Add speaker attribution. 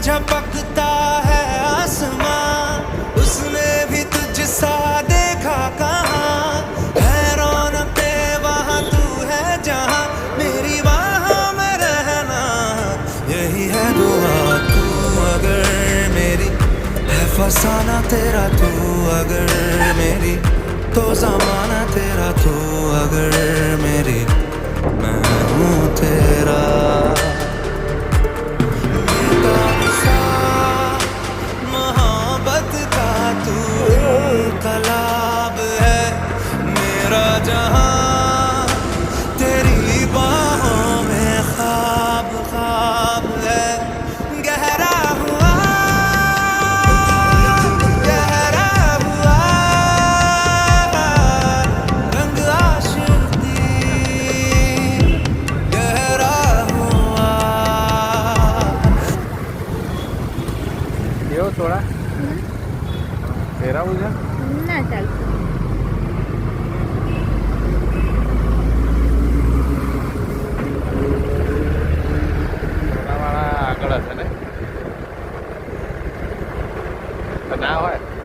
Speaker 1: झपकता है आसमां, उसने भी तुझसा देखा कहाँ, है रौनके वहाँ तू है जहाँ, मेरी बाहों में रहना यही है दुआ। तू अगर मेरी है फसाना तेरा, तू अगर मेरी तो जमाना तेरा, तू अगर मेरी मैं हूँ तेरा। मोहब्बत का तू इनकलाब है, मेरा जहां तेरी बाहों में ख्वाब ख्वाब है। गहरा हुआ गहरा हुआ रंग आशिकी, गहरा हुआ।
Speaker 2: કેવો થોડા ફેરાવું છે
Speaker 3: ના ચાલશે.
Speaker 2: થોડા વાળા આગળ હશે ને, તો ના હોય